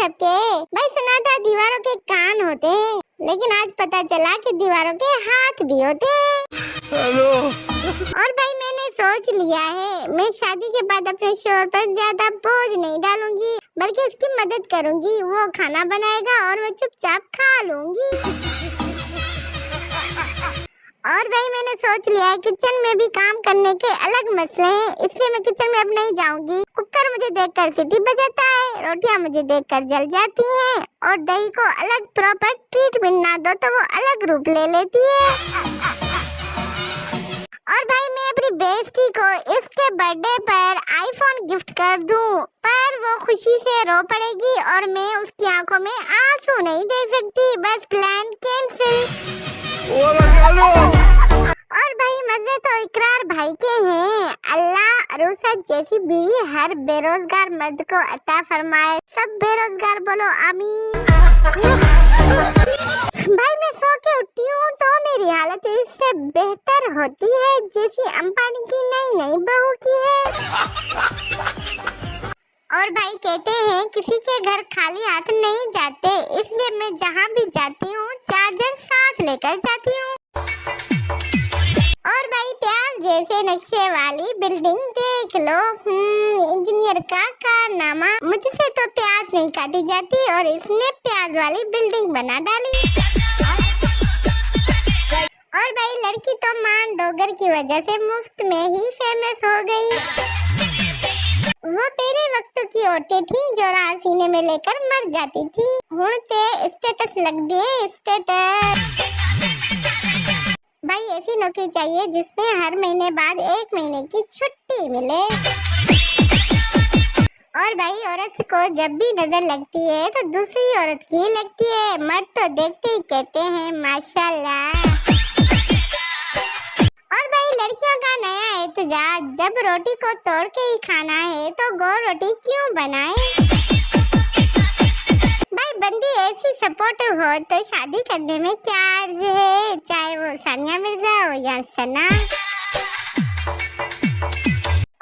सबके। भाई सुना था दीवारों के कान होते हैं, लेकिन आज पता चला कि दीवारों के हाथ भी होते हैं। हेलो। और भाई मैंने सोच लिया है, मैं शादी के बाद अपने शोहर पर ज्यादा बोझ नहीं डालूंगी, बल्कि उसकी मदद करूंगी। वो खाना बनाएगा और मैं चुपचाप खा लूंगी। और भाई मैंने सोच लिया है किचन में भी काम करने के अलग मसले हैं, इसलिए मैं किचन में अब नहीं जाऊंगी। कुकर मुझे देखकर सीटी बजाता है, रोटियां मुझे देखकर जल जाती हैं, और दही को अलग प्रॉपर ट्रीटमेंट ना दो तो वो अलग रूप ले लेती है। और भाई मैं अपनी बेस्टी को इसके बर्थडे पर आईफोन गिफ्ट कर दूं, पर वो खुशी से रो पड़ेगी और मैं उसकी आंखों में आंसू नहीं दे सकती। बस प्लान कैंसिल। और भाई मजे तो इकरार भाई के हैं। अल्लाह अरूसा जैसी बीवी हर बेरोजगार मर्द को अता फरमाए। सब बेरोजगार बोलो आमीन। भाई मैं सो के उठती हूँ तो मेरी हालत इससे बेहतर होती है जैसी अंबानी की नई नई बहू की है। और भाई कहते हैं किसी के घर खाली हाथ नहीं जाते, इसलिए मैं जहाँ भी जाती हूँ चार्जर साथ लेकर जाती हूँ। और भाई प्याज जैसे नक्शे वाली बिल्डिंग देख लो। इंजीनियर का कारनामा। मुझसे तो प्याज नहीं काटी जाती और इसने प्याज वाली बिल्डिंग बना डाली। और भाई लड़की तो मान डोगर की वजह से मुफ्त में ही फेमस हो गई। वो पहले वक्त की औरतें थी जो राह सीने में लेकर मर जाती थी। हुण ते स्टेटस लग दिए स्टेटस। भाई ऐसी नौकरी चाहिए जिसमें हर महीने बाद 1 महीने की छुट्टी मिले। और भाई औरत को जब भी नजर लगती है तो दूसरी औरत की लगती है। मर्द तो देखते ही कहते हैं माशाल्लाह। और भाई लड़कियों का नया एहतजाज, जब रोटी को तोड़ के ही खाना है तो गोल रोटी क्यों बनाएं? भाई बंदी ऐसी सपोर्टिव हो तो शादी करने में क्या अर्ज है, चाहे वो सानिया मिर्जा हो या सना।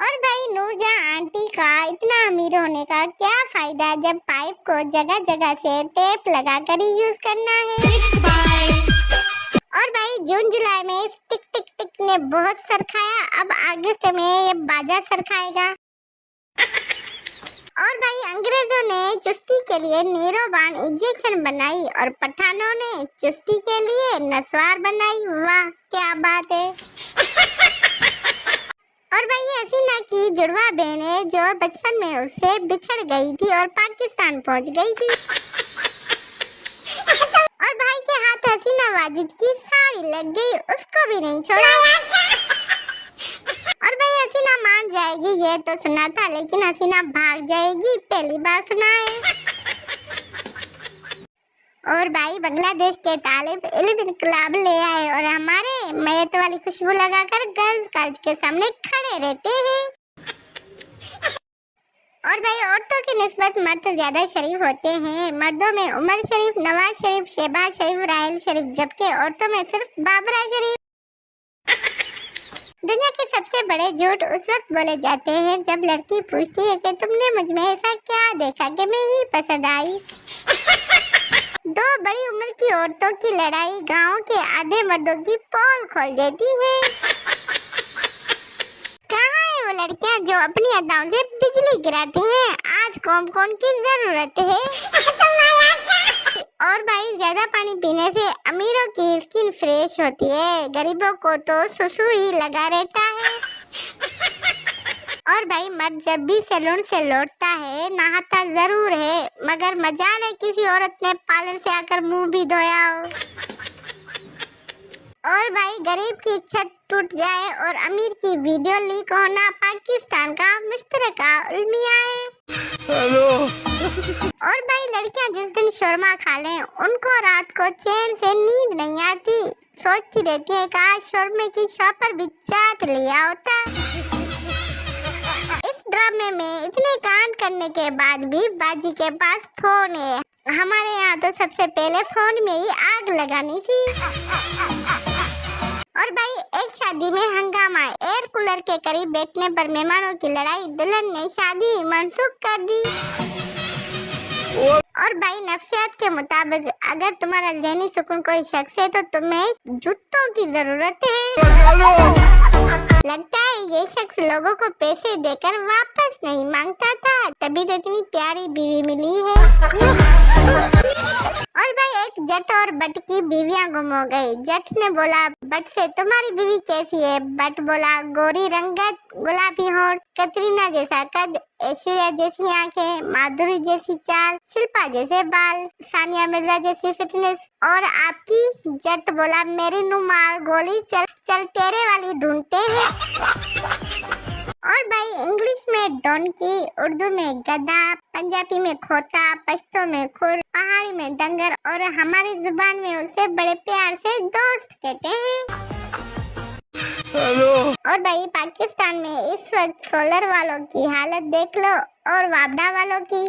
और भाई नूरजहां आंटी का इतना अमीर होने का क्या फायदा जब पाइप को जगह जगह से टेप लगाकर ही यूज करना है। और भाई जून जुलाई में इस टिक टिक टिक ने बहुत सर खाया, अब अगस्त में ये बाजा सर खाएगा। और भाई अंग्रेजों ने चुस्ती के लिए नीरोबान इंजेक्शन बनाई और पठानों ने चुस्ती के लिए नस्वार बनाई। वाह क्या बात है। और भाई हसीना की जुड़वा बहन है जो बचपन में उससे बिछड़ गई थी और पाकिस्तान पहुंच गई थी। और भाई के हाथ हसीना वाजिद की साड़ी लग गई, उसको भी नहीं छोड़ा। और भाई हसीना मान जाएगी ये तो सुना था, लेकिन हसीना भाग जाएगी पहली बार सुना है। और भाई बांग्लादेश के तालिब इल्म इनकलाब ले आए और हमारे मैयत वाली खुशबू लगाकर गर्ल्स कॉलेज के सामने खड़े रहते हैं। और भाई औरतों की निस्बत मर्द ज्यादा शरीफ होते हैं। मर्दों में उमर शरीफ, नवाज शरीफ, शहबाज शरीफ, राहल शरीफ, जबकि औरतों में सिर्फ बाबरा शरीफ। दुनिया के सबसे बड़े झूठ उस वक्त बोले जाते हैं जब लड़की पूछती है कि तुमने मुझ में ऐसा क्या देखा कि मैं ही पसंद आई। दो बड़ी उम्र की औरतों की लड़ाई गांव के आधे मर्दों की पोल खोल देती है। कहाँ है वो लड़कियां जो अपनी अदाओं से बिजली गिराती हैं? आज कौन की जरूरत है। और भाई ज्यादा पानी पीने से अमीरों की स्किन फ्रेश होती है, गरीबों को तो सुसु ही लगा रहता है। और भाई मर्द जब भी सैलून से लौटता है नहाता जरूर है, मगर मजाल है किसी औरत ने पार्लर से आकर मुंह भी धोया हो। और भाई गरीब की छत टूट जाए और अमीर की वीडियो लीक होना पाकिस्तान का मुश्तरका उल्मिया है। हेलो। और भाई लड़कियां जिस दिन शोरमा खा लें उनको रात को चैन से नींद नहीं आती, सोचती रहती है काश शोरमे की शॉप पर भी चाट लिया होता। इस ड्रामे में इतने कांड करने के बाद भी बाजी के पास फोन है। हमारे यहाँ तो सबसे पहले फोन में ही आग लगानी थी। और भाई एक शादी में हंगामा, एयर कूलर के करीब बैठने पर मेहमानों की लड़ाई, दुल्हन ने शादी मनसूख कर दी। और भाई नफ्सियात के मुताबिक अगर तुम्हारा ज़हनी सुकून कोई शख्स है तो तुम्हें जूतों की जरूरत है। लगता है ये शख्स लोगों को पैसे देकर वापस नहीं मांगता था, तभी तो इतनी प्यारी बीवी मिली है। और भाई एक जट और बट की बीवियां गुम हो गई। जट ने बोला बट से तुम्हारी बीवी कैसी है? बट बोला गोरी रंगत, गुलाबी होंठ, कतरीना जैसा कद, ऐश्वर्या जैसी आंखें, माधुरी जैसी चाल, शिल्पा जैसे बाल, सानिया मिर्जा जैसी फिटनेस। और आपकी? जट बोला मेरी नुमार गोली, चल चल तेरे वाली ढूंढते हैं। और भाई इंग्लिश में डोंकी, उर्दू में गधा, पंजाबी में खोता, पश्तो में खुर, पहाड़ी में डंगर और हमारी जुबान में उसे बड़े प्यार से दोस्त कहते हैं। हेलो। और भाई पाकिस्तान में इस वक्त सोलर वालों की हालत देख लो और वापडा वालों की।